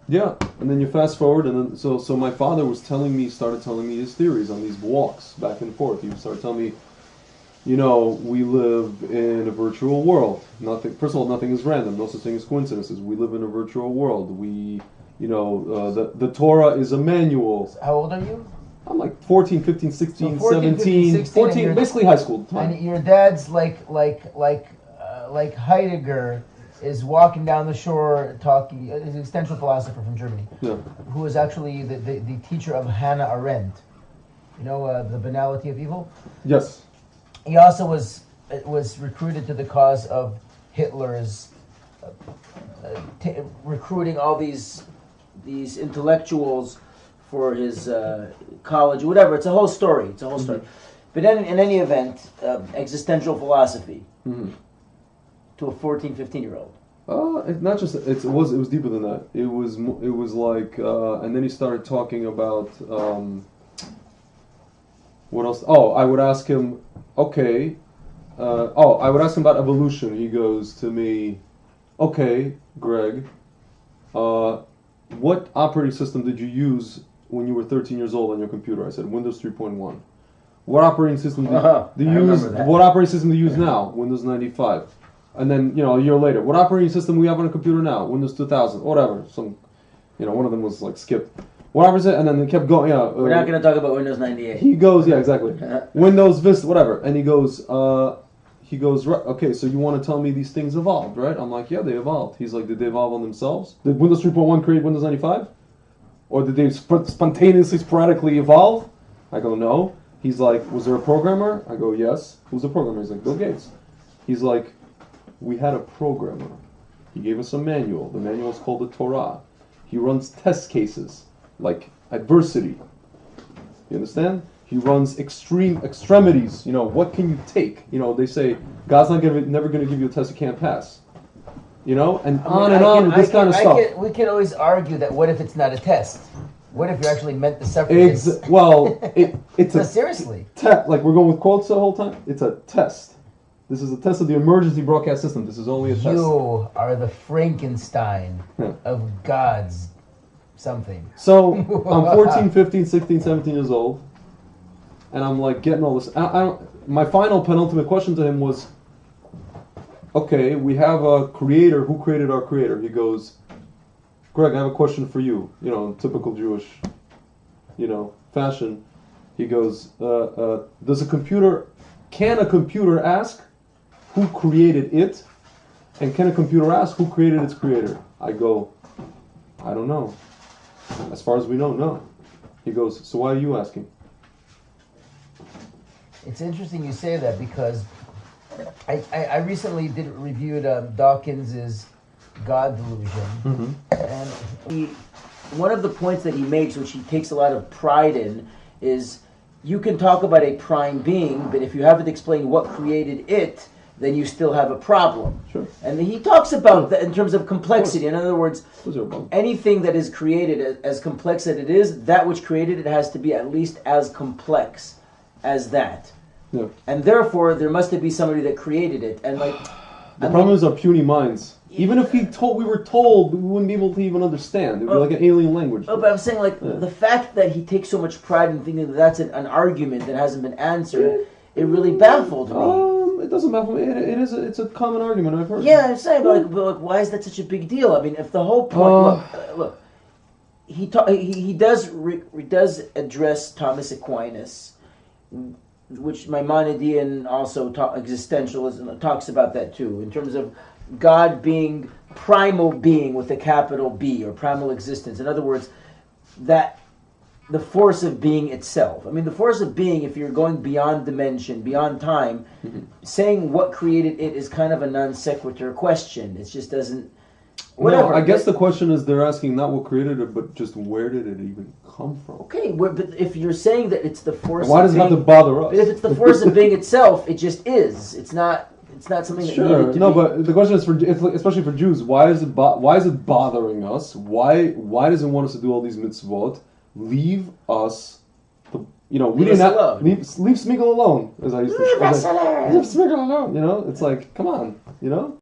Yeah, and then you fast forward, and then so my father started telling me his theories on these walks back and forth. He started telling me, we live in a virtual world. Nothing. First of all, nothing is random. No such thing as coincidences. We live in a virtual world. The Torah is a manual. How old are you? I'm like 14, 15, 16, So 14, 17, 15, 16, 14, basically high school time. And your dad's like Heidegger is walking down the shore talking. He's an existential philosopher from Germany, who was actually the teacher of Hannah Arendt. The banality of evil. Yes. He also was recruited to the cause of Hitler's recruiting all these intellectuals for his college, whatever. It's a whole story. But then, in any event, existential philosophy to a 14, 15-year-old. Not just it was deeper than that. It was like, and then he started talking about what else? I would ask him. Okay. I would ask him about evolution. He goes to me, okay, Greg, what operating system did you use when you were 13 years old on your computer? I said, Windows 3.1. What operating system do you use? What operating system do you use now? Windows 95. And then, a year later, what operating system we have on a computer now? Windows 2000, whatever. One of them was like skipped. What operating system? And then they kept going. We're not going to talk about Windows 98. He goes, yeah, exactly. Windows Vista, whatever. And he goes, right, okay, so you want to tell me these things evolved, right? I'm like, yeah, they evolved. He's like, did they evolve on themselves? Did Windows 3.1 create Windows 95? Or did they spontaneously, sporadically evolve? I go, no. He's like, was there a programmer? I go, yes. Who's the programmer? He's like, Bill Gates. He's like, we had a programmer. He gave us a manual. The manual is called the Torah. He runs test cases, like adversity. You understand? He runs extremities. What can you take? They say God's never going to give you a test you can't pass. And on with this kind of stuff. We can always argue that what if it's not a test? What if you're actually meant to separate? It's no, seriously. Like we're going with quotes the whole time. It's a test. This is a test of the emergency broadcast system. This is only a test. You are the Frankenstein of God's something. So I'm 14, 15, 16, 17 years old, and I'm like getting all this. My final penultimate question to him was, okay, we have a creator. Who created our creator? He goes, Greg, I have a question for you. In typical Jewish, fashion. He goes, can a computer ask who created it? And can a computer ask who created its creator? I go, I don't know. As far as we know, no. He goes, so why are you asking? It's interesting you say that because I recently reviewed Dawkins's God Delusion, and one of the points that he makes, which he takes a lot of pride in, is you can talk about a prime being, but if you haven't explained what created it, then you still have a problem. Sure. And he talks about that in terms of complexity. In other words, anything that is created as complex as it is, that which created it has to be at least as complex as that. Yeah. And therefore, there must be somebody that created it. And the problem is our puny minds. Even if we were told, we wouldn't be able to even understand. It would be like an alien language. But I'm saying, the fact that he takes so much pride in thinking that that's an argument that hasn't been answered, it really baffled me. It doesn't baffle me. It's a common argument I've heard. Yeah, I'm saying, but why is that such a big deal? I mean, if the whole point, look, he does address Thomas Aquinas, which Maimonidean also existentialism talks about that too, in terms of God being primal being with a capital B, or primal existence. In other words, that the force of being itself. I mean, the force of being, if you're going beyond dimension, beyond time, saying what created it is kind of a non sequitur question. It just doesn't... Whatever. No, I guess the question is they're asking not what created it, but just where did it even come from? Okay, but if you're saying that it's the force why does it have to bother us? But if it's the force of being itself, it just is. It's not something that needed to be... But the question is, especially for Jews, why is it bothering us? Why does it want us to do all these mitzvot? Leave us... we didn't have... Leave Smeagol alone, as I used to say. Leave Smeagol alone, it's like, come on,